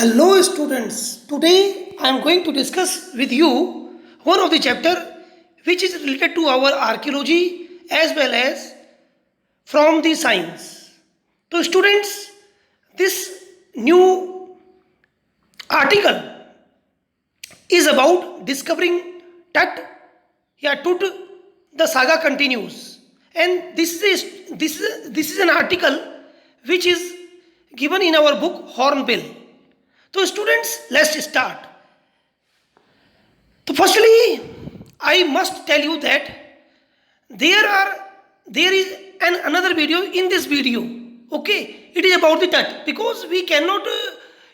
Hello students, today I am going to discuss with you one of the chapter which is related to our archaeology as well as from the science. So students, this new article is about discovering Tut, Tut, the saga continues. And this is an article which is given in our book Hornbill. So students, let's start. So firstly, I must tell you that there is another video in this video. Okay, it is about the Tut because we cannot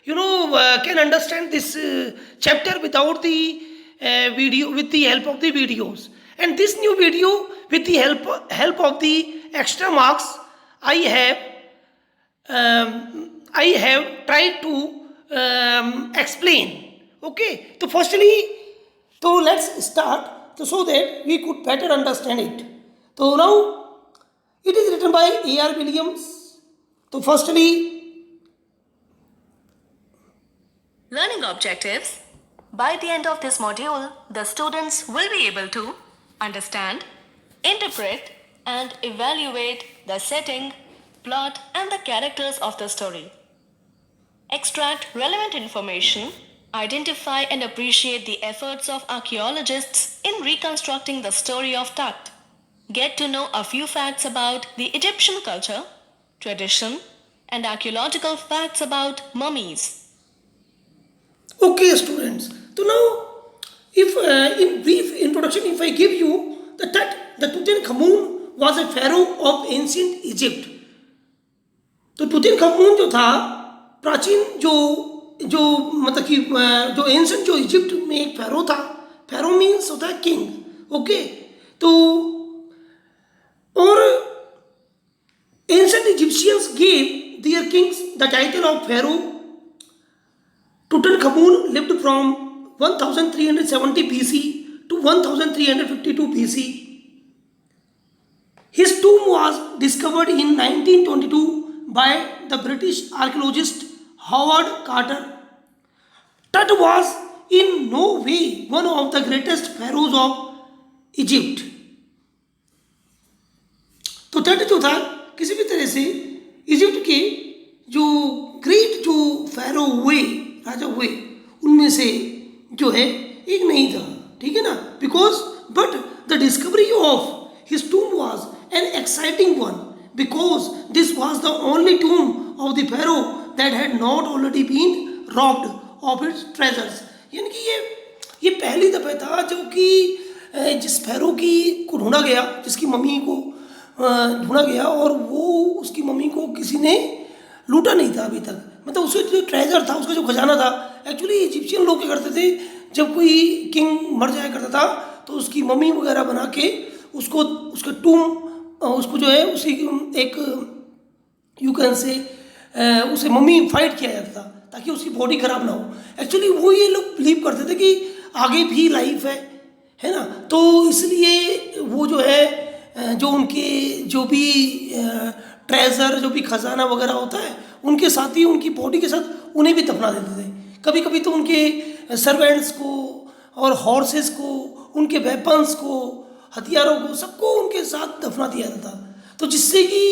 can understand this chapter without the video with the help of the videos. And this new video with the help of the extra marks I have tried to explain. Okay, so firstly, so let's start so that we could better understand it. So now it is written by A.R. Williams. So firstly, Learning objectives. By the end of this module, the students will be able to understand, interpret, and evaluate the setting, plot, and the characters of the story. Extract relevant information, identify and appreciate the efforts of archaeologists in reconstructing the story of Tut. Get to know a few facts about the Egyptian culture, tradition, and archaeological facts about mummies. okay, students. So now, if in brief introduction, if I give you the Tutankhamun was a pharaoh of ancient Egypt. तो टुतनखामुन जो था प्राचीन जो जो मतलब कि जो ancient जो इजिप्ट में एक फेरो था. फेरो मीन्स होता है किंग. ओके, तो और ancient Egyptians gave their kings the title of pharaoh. Tutankhamun lived from 1370 BC to 1352 BC. His tomb was discovered in 1922 by the British archaeologist Howard Carter. Tut was in no way one of the greatest pharaohs of Egypt. तो तट जो था किसी भी तरह से Egypt के जो ग्रेट जो फेरो हुए राजा हुए उनमें से जो है एक नहीं था. ठीक है ना. Because but the discovery of his tomb was an exciting one because this was the only tomb of the pharaoh that had not already been robbed of its treasures. यानी कि ये पहली दफा था जो कि जिस फेरो की को ढूंढा गया, जिसकी मम्मी को ढूंढा गया और वो उसकी मम्मी को किसी ने लूटा नहीं था अभी तक. मतलब उसका जो ट्रेजर था, उसका जो खजाना था. एक्चुअली इजिप्शियन लोग क्या करते थे, जब कोई किंग मर जाया करता था तो उसकी मम्मी वगैरह बना के उसको उसका टूम उसको जो है उसी एक यू कैन से उसे मम्मी फाइट किया जाता था ताकि उसकी बॉडी खराब ना हो. एक्चुअली वो ये लोग बिलीव करते थे कि आगे भी लाइफ है ना. तो इसलिए वो जो है जो उनके जो भी ट्रेजर जो भी खजाना वगैरह होता है उनके साथ ही उनकी बॉडी के साथ उन्हें भी दफना देते थे. कभी कभी तो उनके सर्वेंट्स को और हॉर्सेस को, उनके वेपन्स को, हथियारों को, सबको उनके साथ दफना दिया जाता. तो जिससे कि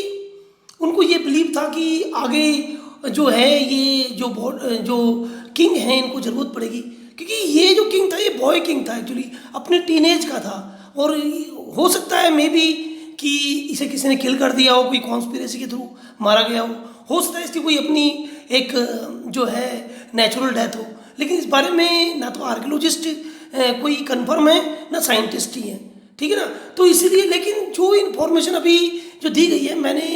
उनको ये बिलीव था कि आगे जो है ये जो किंग है इनको ज़रूरत पड़ेगी. क्योंकि ये जो किंग था ये बॉय किंग था, एक्चुअली अपने टीनेज का था. और हो सकता है मे बी कि इसे किसी ने किल कर दिया हो, कोई कॉन्स्पिरेसी के थ्रू मारा गया हो सकता है इसकी कोई अपनी एक जो है नेचुरल डेथ हो. लेकिन इस बारे में ना तो आर्कियोलॉजिस्ट कोई कन्फर्म है ना साइंटिस्ट ही है. ठीक है ना. तो इसीलिए लेकिन जो इन्फॉर्मेशन अभी जो दी गई है मैंने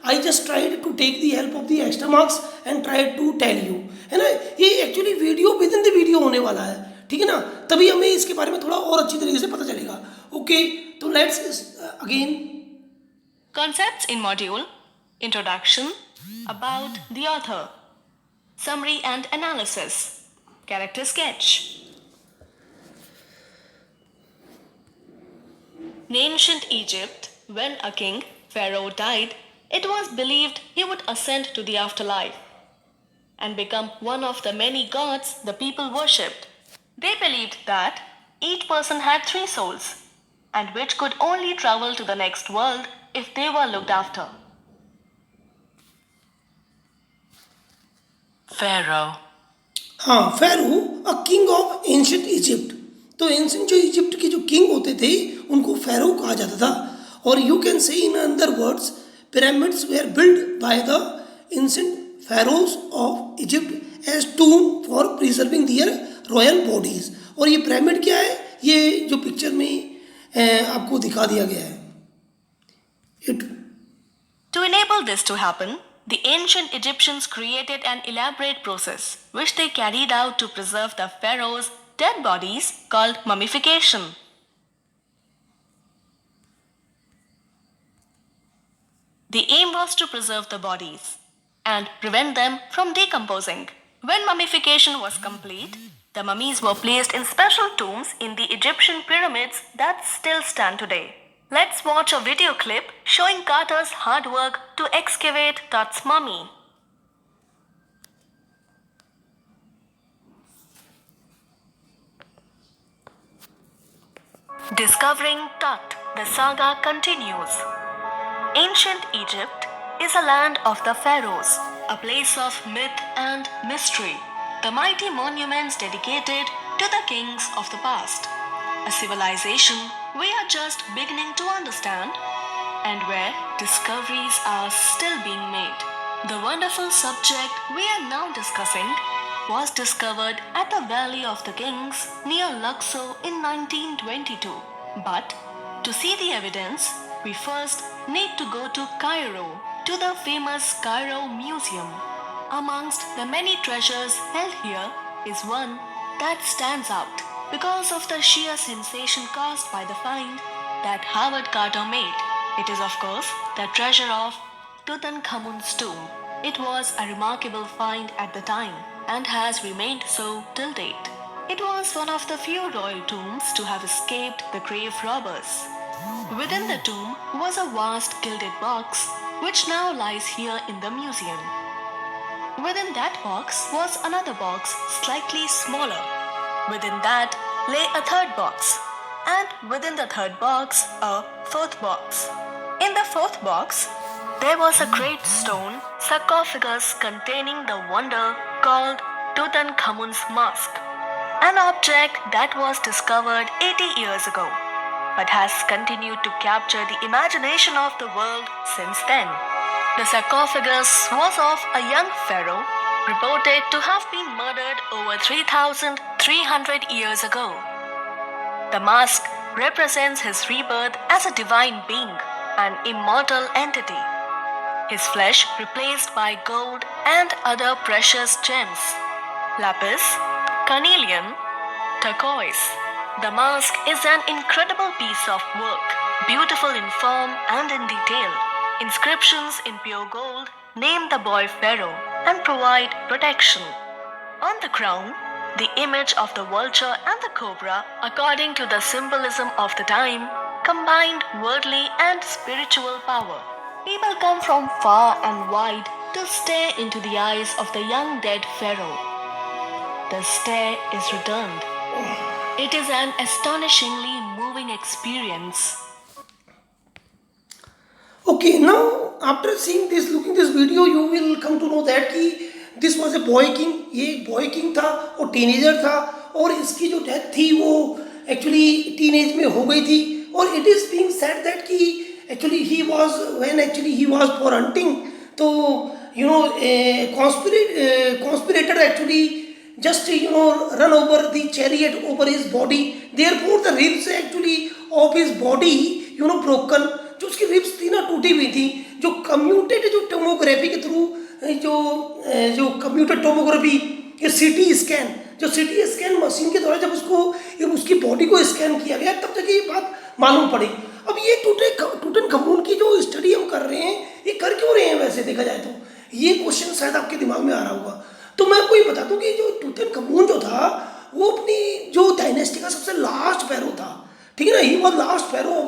I just tried to take the help of the extra marks and tried to tell you. है ना. ये actually video with in the video होने वाला है. ठीक है ना. तभी हमें इसके बारे में थोड़ा और अच्छी तरीके से पता चलेगा. ओके, तो let's again. Concepts in module. Introduction. About the author. Summary and analysis. Character sketch. In ancient Egypt, when a king, Pharaoh, died, it was believed he would ascend to the afterlife. and become one of the many gods the people worshipped. They believed that each person had three souls, and which could only travel to the next world if they were looked after. Pharaoh. हाँ, pharaoh a king of ancient Egypt. तो ancient जो Egypt के जो king होते थे उनको फेरो कहा जाता था। और you can say in other words pyramids were build by the ancient pharaohs of Egypt as tomb for preserving their royal bodies. और ये पिरामिड क्या है, ये जो पिक्चर में आपको दिखा दिया गया है। To enable this to happen, the ancient Egyptians created an elaborate process which they carried out to preserve the pharaoh's dead bodies called mummification. The aim was to preserve the bodies and prevent them from decomposing. When mummification was complete, the mummies were placed in special tombs in the Egyptian pyramids that still stand today. Let's watch a video clip showing Carter's hard work to excavate Tut's mummy. Discovering Tut, the saga continues. Ancient Egypt is a land of the pharaohs, a place of myth and mystery. The mighty monuments dedicated to the kings of the past. A civilization we are just beginning to understand and where discoveries are still being made. The wonderful subject we are now discussing was discovered at the Valley of the Kings near Luxor in 1922. But to see the evidence, we first need to go to Cairo, to the famous Cairo Museum. Amongst the many treasures held here is one that stands out because of the sheer sensation caused by the find that Howard Carter made. It is, of course, the treasure of Tutankhamun's tomb. It was a remarkable find at the time and has remained so till date. It was one of the few royal tombs to have escaped the grave robbers. Within the tomb was a vast gilded box which now lies here in the museum. Within that box was another box slightly smaller. Within that lay a third box, and within the third box a fourth box. In the fourth box, there was a great stone sarcophagus containing the wonder called Tutankhamun's mask, an object that was discovered 80 years ago, but has continued to capture the imagination of the world since then. The sarcophagus was of a young pharaoh reported to have been murdered over 3,300 years ago. The mask represents his rebirth as a divine being, an immortal entity. His flesh replaced by gold and other precious gems, lapis, carnelian, turquoise. The mask is an incredible piece of work, beautiful in form and in detail. Inscriptions in pure gold name the boy pharaoh and provide protection. On the crown, the image of the vulture and the cobra, according to the symbolism of the time, combined worldly and spiritual power. People come from far and wide to stare into the eyes of the young dead pharaoh. The stare is returned. It is an astonishingly moving experience. Okay, now after seeing this, looking this video, you will come to know that कि this was a boy king, ये एक boy king था और teenager था और इसकी जो death थी वो actually teenage में हो गई थी और it is being said that कि actually he was for hunting, तो you know a conspirator actually just run over the chariot over his body, therefore the ribs actually of his body broken, जो उसकी ribs थी ना टूटी हुई थी, जो कम्यूटेड जो टोमोग्राफी के थ्रू जो कंप्यूटर टोमोग्राफी ये सीटी स्कैन, जो सीटी स्कैन मशीन के द्वारा जब उसकी बॉडी को स्कैन किया गया तब तक ये बात मालूम पड़ी। अब ये टूटनखमून की जो स्टडी हम कर रहे हैं ये कर क्यों रहे हैं, वैसे देखा जाए तो ये क्वेश्चन शायद आपके दिमाग में आ रहा होगा। तो मैं आपको ये बता दूं कि जो टूटनखमून जो था वो अपनी जो डायनेस्टी का सबसे लास्ट फेरो था, ठीक है ना, he was last pharaoh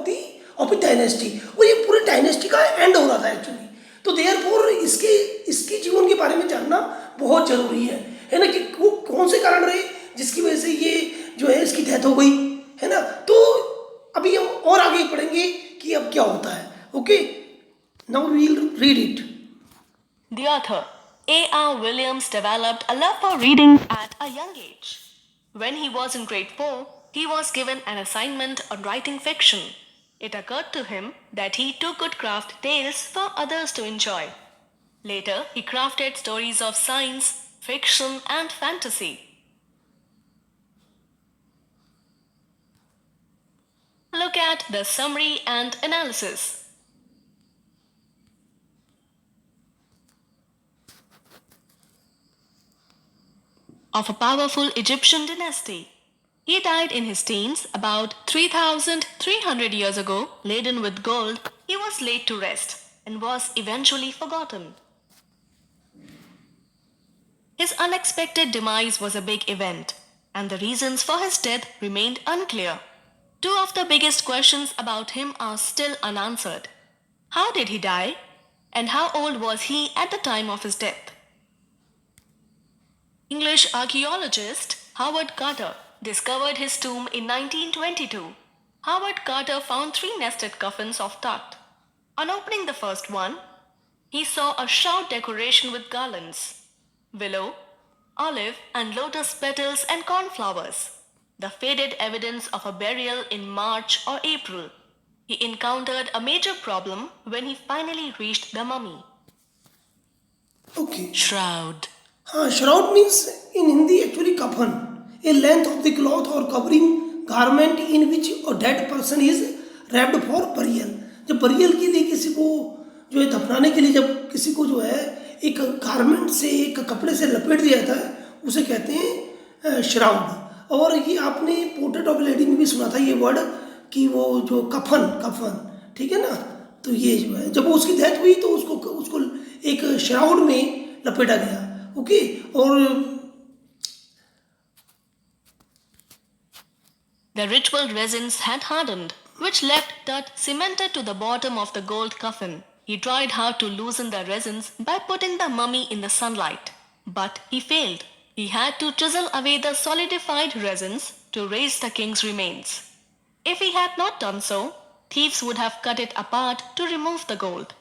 of the dynasty और ये पूरी डायनेस्टी का एंड हो रहा था एक्चुअली। तो देयरफॉर इसके जीवन के बारे में जानना बहुत जरूरी है ना, कि वो कौन से कारण रहे जिसकी वजह से ये जो है इसकी डेथ हो गई, है ना। तो अभी हम और आगे पढ़ेंगे कि अब क्या होता है। Okay, now we will read it. The author, A.R. Williams, developed a love for reading at a young age. When he was in grade 4, he was given an assignment on writing fiction. It occurred to him that he too could craft tales for others to enjoy. Later, he crafted stories of science, fiction, and fantasy. Look at the summary and analysis. Of a powerful Egyptian dynasty. He died in his teens about 3,300 years ago, laden with gold. He was laid to rest and was eventually forgotten. His unexpected demise was a big event, and the reasons for his death remained unclear. Two of the biggest questions about him are still unanswered. How did he die? And how old was he at the time of his death? English archaeologist Howard Carter discovered his tomb in 1922. Howard Carter found 3 nested coffins of Tut. On opening the first one, he saw a shroud decoration with garlands, willow, olive, and lotus petals and cornflowers, the faded evidence of a burial in March or April. He encountered a major problem when he finally reached the mummy. Okay, Shroud. हाँ, shroud means in Hindi actually कफन, ए length of the cloth और covering garment in which a dead person is wrapped for burial. जब burial के लिए किसी को जो है दफनाने के लिए जब किसी को जो है एक गारमेंट से, एक कपड़े से लपेट दिया जाता है, उसे कहते हैं श्राउड। और ये आपने पोर्ट्रेट ऑफ लेडी में भी सुना था ये वर्ड, कि वो जो कफन, ठीक है ना। तो ये जो है जब उसकी डेथ हुई तो उसको एक श्राउड में लपेटा गया। ओके, और The ritual resins had hardened, which left Tut cemented to the bottom of the gold coffin. He tried hard to loosen the resins by putting the mummy in the sunlight, but he failed. He had to chisel away the solidified resins to raise the king's remains. If he had not done so, thieves would have cut it apart to remove the gold.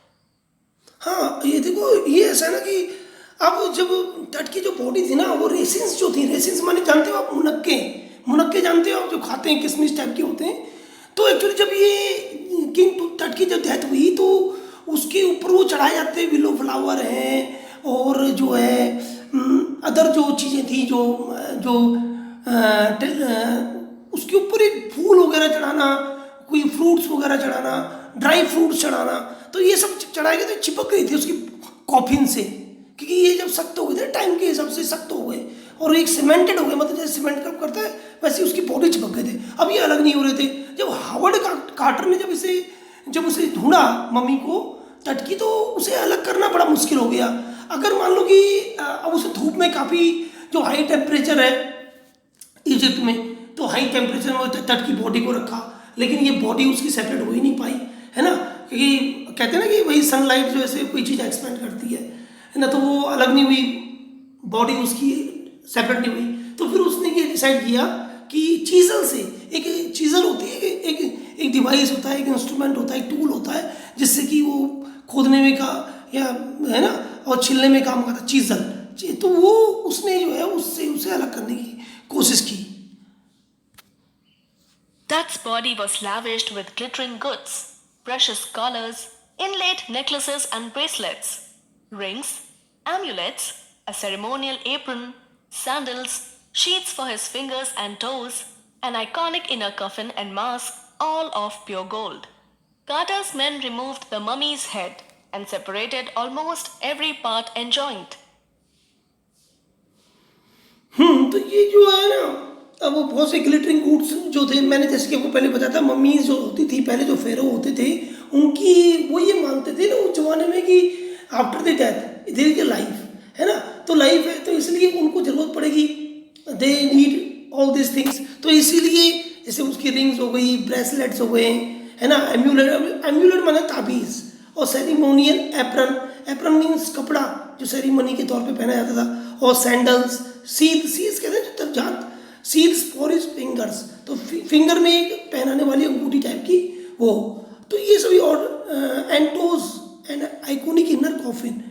हाँ, ये देखो, ये ऐसा है ना कि अब जब तट की जो बॉडी थी ना, वो रेसिन्स जो थी, रेसिन्स माने जानते हो आप, मुनक्के जानते हो आप, जो खाते हैं, किशमिश टाइप के होते हैं। तो एक्चुअली जब ये किंग तट की जब डेथ हुई तो उसके ऊपर वो चढ़ाए जाते हैं, विलो फ्लावर हैं और जो है अदर जो चीज़ें थी, जो उसके ऊपर एक फूल वगैरह चढ़ाना, कोई फ्रूट्स वगैरह चढ़ाना, ड्राई फ्रूट्स चढ़ाना, तो ये सब चढ़ाए गए थे, चिपक गई थी उसकी कॉफिन से, क्योंकि ये जब सख्त हो गए थे, टाइम के हिसाब से सख्त हो गए और एक सीमेंटेड हो गए, मतलब जैसे सीमेंट कब करता है वैसे उसकी बॉडी चिपक गए थे। अब ये अलग नहीं हो रहे थे। जब हावर्ड कार्टर ने जब उसे ढूंढा मम्मी को तट की, तो उसे अलग करना बड़ा मुश्किल हो गया। अगर मान लो कि अब उसे धूप में काफ़ी जो हाई टेम्परेचर है इजिप्ट में, तो हाई टेम्परेचर में तट की बॉडी को रखा, लेकिन ये बॉडी उसकी सेपरेट हो ही नहीं पाई, है ना, क्योंकि कहते हैं ना कि वही सनलाइट जो ऐसे कोई चीज़ एक्सपेंड करती है ना, तो वो अलग नहीं हुई, बॉडी उसकी सेपरेट नहीं हुई। तो फिर उसने ये डिसाइड किया कि चीज़ल से, एक चीज़ल होती है, एक डिवाइस होता है, एक इंस्ट्रूमेंट होता है, एक टूल होता है, जिससे कि वो खोदने में का या है ना और छिलने में काम करता है, चीज़ल। तो वो उसने जो है उससे उसे अलग करने की कोशिश की। Tut's body was lavished with glittering goods, precious collars, inlaid necklaces and bracelets, rings, amulets, a ceremonial apron, sandals, sheaths for his fingers and toes, an iconic inner coffin and mask, all of pure gold. Carter's men removed the mummy's head and separated almost every part and joint. तो ये जो है ना, अब वो बहुत से glittering goods जो थे, मैंने जैसे कि आपको पहले बताया था, मम्मीज जो होती थी पहले, जो फेरो होते थे, उनकी वो ये मानते थे ना उस जमाने में कि after the death there is a life, है ना, तो लाइफ है, तो इसलिए उनको जरूरत पड़ेगी, they need all this things. तो इसीलिए जैसे उसकी रिंग्स हो गई, ब्रेसलेट्स हो गए, है ना, एम्यूलेट माने ताबीज़, और सेरिमोनियल एप्रन मीन्स कपड़ा जो सेरिमनी के तौर पे पहना जाता था, और सैंडल्स, सीज कहते हैं जब जहाँ सील्स फॉर हिज फिंगर्स, तो फिंगर में एक पहनाने वाली अंगूठी टाइप की वो, तो ये सभी, और एंटोज एंड आइकोनिक इनर कॉफिन,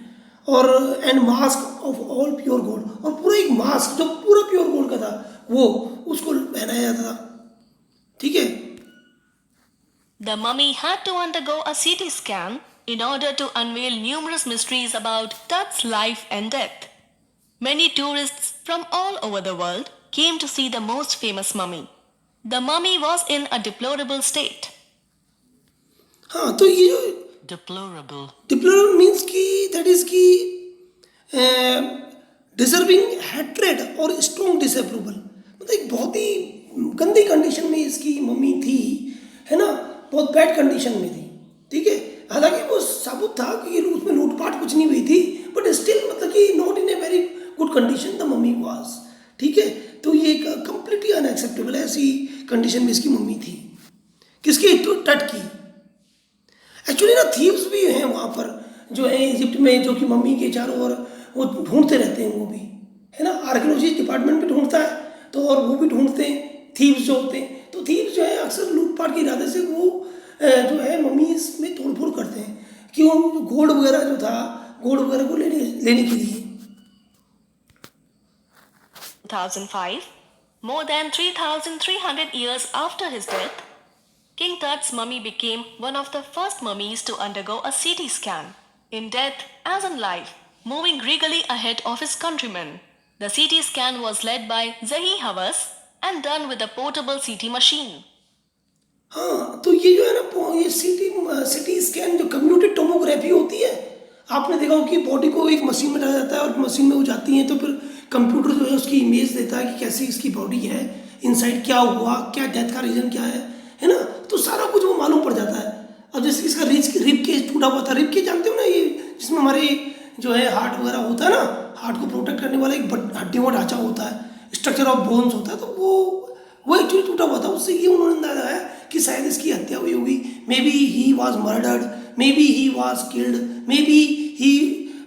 और and mask of all pure gold, और पूरा एक मास्क जो पूरा प्योर गोल्ड का था वो उसको पहनाया जाता था, ठीक है। The mummy had to undergo a CT scan in order to unveil numerous mysteries about Tut's life and death. Many tourists from all over the world came to see the most famous mummy. The mummy was in a deplorable state. हाँ, तो ये जो Deplorable. Deplorable means की that is की deserving hatred और strong disapproval, मतलब एक बहुत ही गंदी कंडीशन में इसकी मम्मी थी, है ना, बहुत बैड कंडीशन में थी, ठीक है। हालांकि वो साबुत था कि उसमें लूटपाट कुछ नहीं हुई थी, बट स्टिल मतलब कि not in a very good condition the mummy was, ठीक है। तो ये कंप्लीटली अनएक्सेप्टेबल ऐसी कंडीशन में इसकी मम्मी थी, किसकी, टट की। एक्चुअली ना थीव्स भी हैं वहाँ पर जो है इजिप्ट में, जो कि मम्मी के चारों ओर वो ढूंढते रहते हैं, वो भी है ना, आर्कियोलॉजी डिपार्टमेंट भी ढूंढता है, तो और वो भी ढूंढते हैं थीव्स जो होते हैं, तो थीव्स जो है अक्सर लूटपाट के इरादे से वो जो है मम्मीज में तोड़फोड़ करते हैं, कि वो गोल्ड वगैरह जो था, गोल्ड वगैरह को लेने के लिए। 2005, more than 3,300 years after his death, King Tut's mummy became one of the first mummies to undergo a CT scan, in death as in life, moving regally ahead of his countrymen. The CT scan was led by Zahi Hawass and done with a portable CT machine. हाँ, तो ये जो है ना, ये CT scan जो computed tomography होती है, आपने देखा हो कि बॉडी को एक मशीन में डाला जाता है और मशीन में वो जाती है, तो फिर कंप्यूटर जो है उसकी इमेज देता है कि कैसी इसकी बॉडी है, इनसाइड क्या हुआ, क्या डेथ का रीज़न क्या है ना, तो सारा कुछ वो मालूम पड़ जाता है। अब जैसे इसका रिब केज टूटा हुआ था, रिब केज जानते हो ना, ये जिसमें हमारे जो है हार्ट वगैरह होता है ना, हार्ट को प्रोटेक्ट करने वाला एक हड्डियों का ढांचा होता है, स्ट्रक्चर ऑफ बोन्स होता है, तो वो एक्चुअली टूटा हुआ था। उससे ये उन्होंने अंदाजा लगाया कि शायद इसकी हत्या हुई होगी, maybe he was murdered, maybe he was killed, maybe he,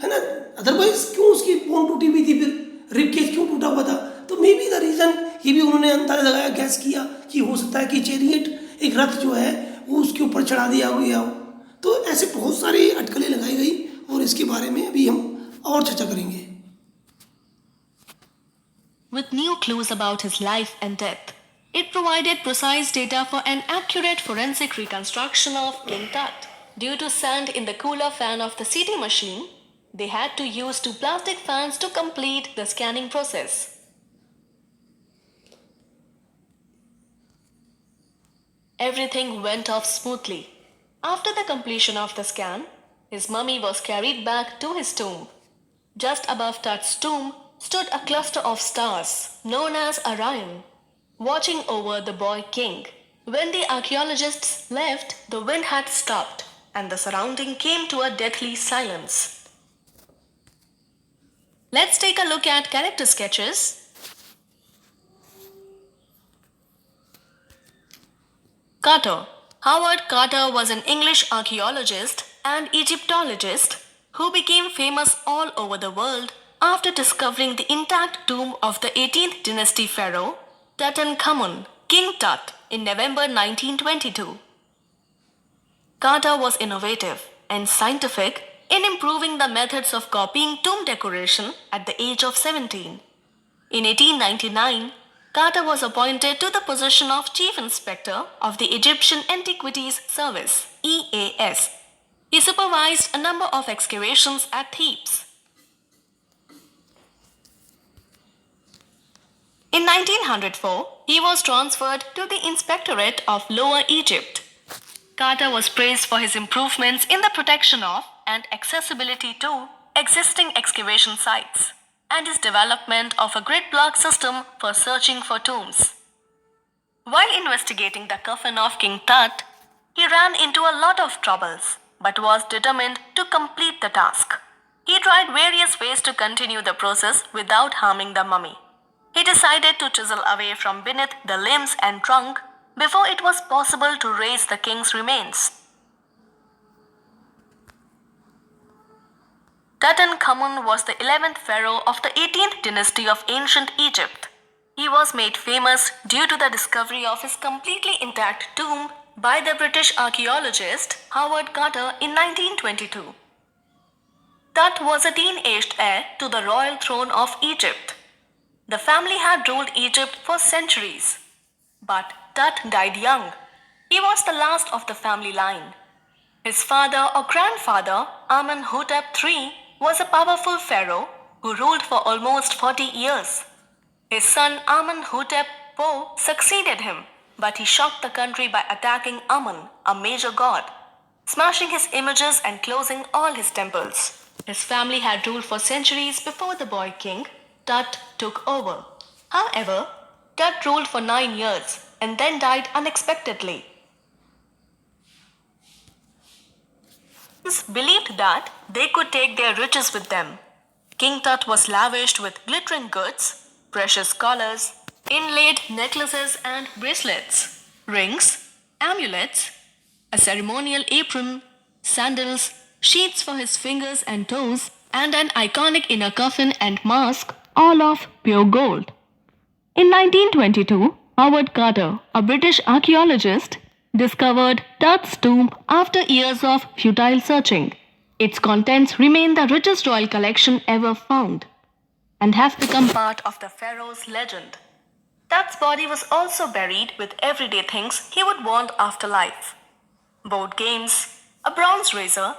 है ना, अदरवाइज क्यों उसकी बोन टूटी हुई थी, फिर रिब केज क्यों टूटा हुआ था, तो मे बी द रीज़न, ये भी उन्होंने अंदाजा लगाया, गैस किया कि हो सकता है कि चैरियट, एक रथ जो है वो उसके ऊपर चढ़ा दिया गया हो। तो ऐसे बहुत सारी अटकलें लगाई गई, और इसके बारे में अभी हम और चर्चा करेंगे। With new clues about his life and death, it provided precise data for an accurate forensic reconstruction of King Tut. Due to sand in the cooler fan of the CT machine, they had to use two plastic fans to complete the scanning process. Everything went off smoothly. After the completion of the scan, his mummy was carried back to his tomb. Just above Tut's tomb stood a cluster of stars known as Orion, watching over the boy king. When the archaeologists left, the wind had stopped and the surrounding came to a deathly silence. Let's take a look at character sketches. Carter. Howard Carter was an English archaeologist and Egyptologist who became famous all over the world after discovering the intact tomb of the 18th dynasty pharaoh Tutankhamun, King Tut, in November 1922. Carter was innovative and scientific in improving the methods of copying tomb decoration at the age of 17. In 1899, Carter was appointed to the position of Chief Inspector of the Egyptian Antiquities Service, EAS. He supervised a number of excavations at Thebes. In 1904, he was transferred to the Inspectorate of Lower Egypt. Carter was praised for his improvements in the protection of and accessibility to existing excavation sites, and his development of a grid block system for searching for tombs. While investigating the coffin of King Tut, he ran into a lot of troubles, but was determined to complete the task. He tried various ways to continue the process without harming the mummy. He decided to chisel away from beneath the limbs and trunk before it was possible to raise the king's remains. Tutankhamun was the 11th pharaoh of the 18th dynasty of ancient Egypt. He was made famous due to the discovery of his completely intact tomb by the British archaeologist Howard Carter in 1922. Tut was a teenaged heir to the royal throne of Egypt. The family had ruled Egypt for centuries. But Tut died young. He was the last of the family line. His father or grandfather, Amenhotep III, was a powerful pharaoh who ruled for almost 40 years. His son Amenhotep IV succeeded him, but he shocked the country by attacking Amun, a major god, smashing his images and closing all his temples. His family had ruled for centuries before the boy king, Tut, took over. However, Tut ruled for 9 years and then died unexpectedly. Believed that they could take their riches with them. King Tut was lavished with glittering goods, precious collars, inlaid necklaces and bracelets, rings, amulets, a ceremonial apron, sandals, sheaths for his fingers and toes, and an iconic inner coffin and mask, all of pure gold. In 1922, Howard Carter, a British archaeologist, discovered Tut's tomb after years of futile searching. Its contents remain the richest royal collection ever found and have become part of the pharaoh's legend. Tut's body was also buried with everyday things he would want after life: board games, a bronze razor,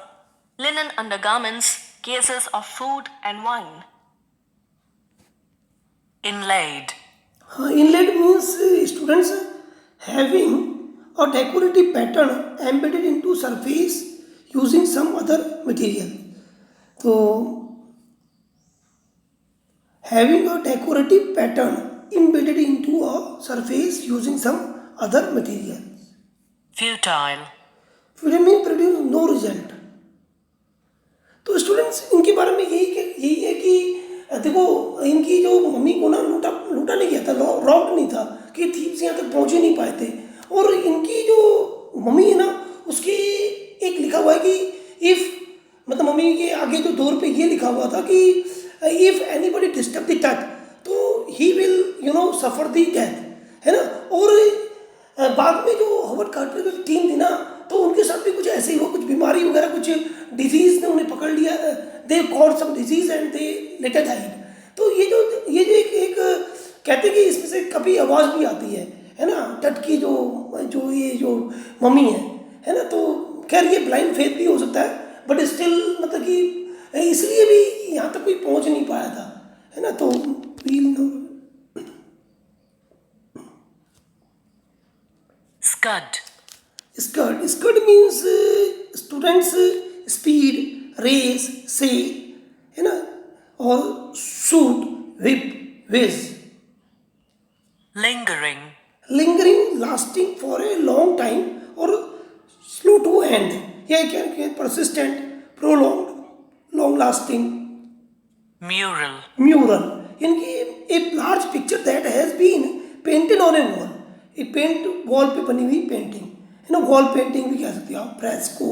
linen undergarments, cases of food and wine. Inlaid. Inlaid means students having a decorative pattern embedded into surface using some other material. So, having a decorative pattern embedded into a surface using some other material. Futile. Futile means produce no result. तो students इनके बारे में यही है कि देखो इनकी जो मम्मी को ना लूटा नहीं गया था, रॉब्ड नहीं था, कि थीव्स यहाँ तक पहुँच ही नहीं पाए थे। और इनकी जो मम्मी है ना उसकी एक लिखा हुआ है कि इफ़ मतलब मम्मी के आगे जो डोर पे ये लिखा हुआ था कि इफ़ एनीबडी डिस्टर्ब द टट तो he will suffer the death, है ना। और बाद में जो हॉवर्ड कार्टर की टीम थी ना तो उनके साथ भी कुछ ऐसे ही हुआ, कुछ बीमारी वगैरह कुछ डिजीज़ ने उन्हें पकड़ लिया, they caught some disease and they later died. तो ये जो एक कहते हैं कि इसमें से कभी आवाज़ भी आती है ना, टट की जो मम्मी है ना। तो खैर ये ब्लाइंड फेथ भी हो सकता है, बट स्टिल मतलब कि इसलिए भी यहाँ तक कोई पहुँच नहीं पाया था, है ना। तो scud means students speed, race, से, है ना, और shoot, whip, whiz. Lingering lasting for a long time और slow to end, या क्या persistent, prolonged, long lasting. Mural यानी a large picture that has been painted on a wall, एक paint wall पे बनी हुई पेंटिंग, है ना। वॉल पेंटिंग भी कह सकते हो आप, फ्रेस्को।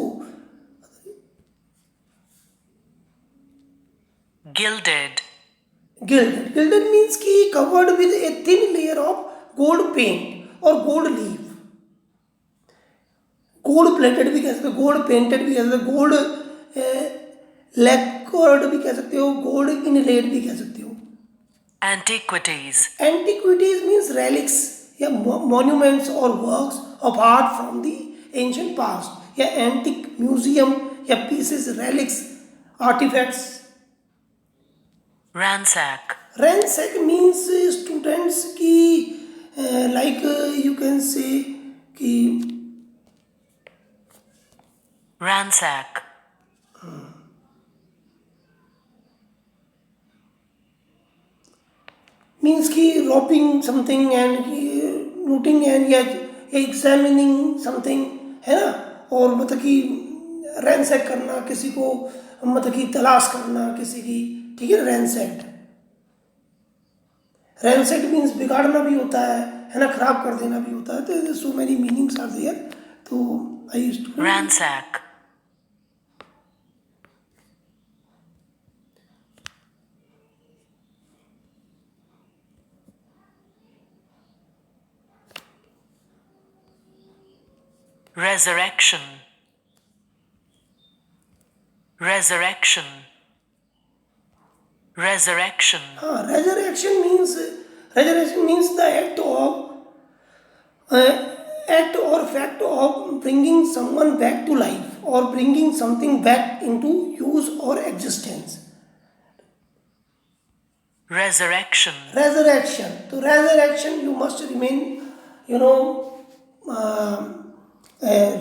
Gilded means कि covered with a thin layer of gold paint और gold leaf. गोल्ड प्लेटेड भी कह सकते हो, गोल्ड पेंटेड भी कह सकते हो, गोल्ड लैक्वर्ड भी कह सकते हो, गोल्ड इनलेड भी कह सकते हो। एंटिक्विटीज मीन्स रेलिक्स या मॉन्यूमेंट्स और works of art from the ancient past, या एंटिक म्यूजियम या pieces, relics, artifacts. Ransack means students की लाइक यू कैन से कि ransack, means कि robbing something and looting and या examining something, है ना। और मतलब कि ransack करना किसी को, मतलब कि तलाश करना किसी की, ठीक है। ransack means बिगाड़ना भी होता है ना, खराब कर देना भी होता है। तो so many meanings are there। तो I used to ransack, resurrection, resurrection, resurrection, हाँ, resurrection means the act or fact of bringing someone back to life or bringing something back into use or existence. resurrection, Resurrection. To resurrection, you must remain,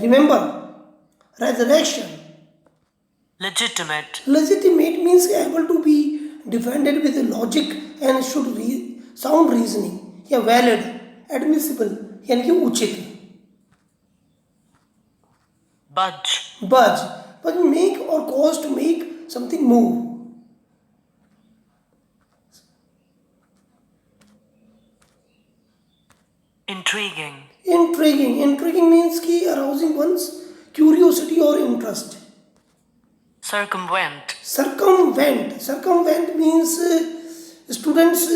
remember, resurrection. legitimate, Legitimate means able to be defended with logic and should sound reasoning. या valid, admissible, यानी कि उचित. budge, Budge. But make or cause to make something move. intriguing, Intriguing means कि arousing one's curiosity or interest. circumvent, Circumvent means students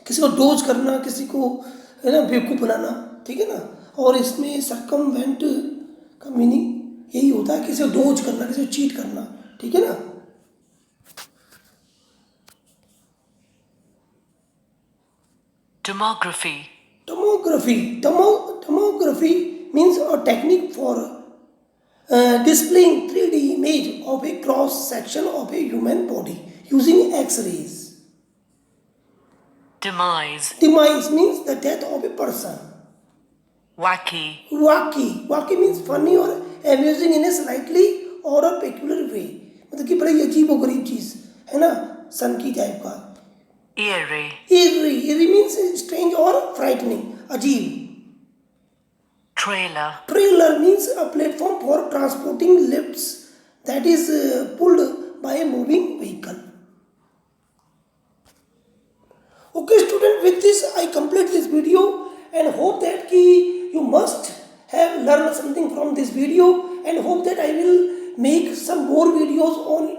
किसी को dose करना, किसी को है ना बेवकूफ़ बनाना, ठीक है ना. और इसमें सर्कमवेंट का मीनिंग यही होता है, किसी को डोज करना, किसी को चीट करना, ठीक है ना. tomography, Tomography means a technique for displaying 3D image of a cross section of a human body using X-rays. demise, Demise means the death of a person. wacky, Wacky means funny or amusing in a slightly odd or peculiar way. मतलब कि बड़ी अजीब और गरीब चीज है ना, सनकी टाइप का. eerie, Eerie means strange or frightening, अजीब. trailer, means a platform for transporting lifts that is pulled by a moving vehicle. Okay student, with this I complete this video and hope that you must have learned something from this video, and hope that I will make some more videos on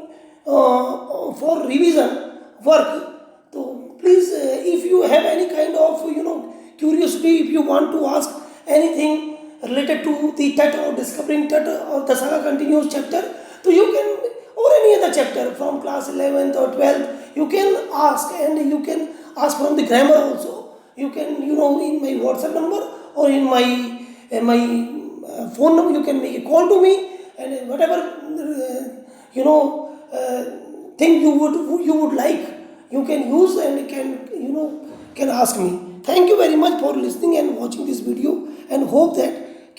for revision work. So please, if you have any kind of curiosity, if you want to ask anything related to the TET or discovering TET or the Saga continues chapter, so you can, or any other chapter from class 11th or 12th, you can ask, and you can ask from the grammar also. You can, in my WhatsApp number or in my phone number, you can make a call to me, and whatever thing you would like, you can use and can ask me. Thank you very much for listening and watching this video, and hope that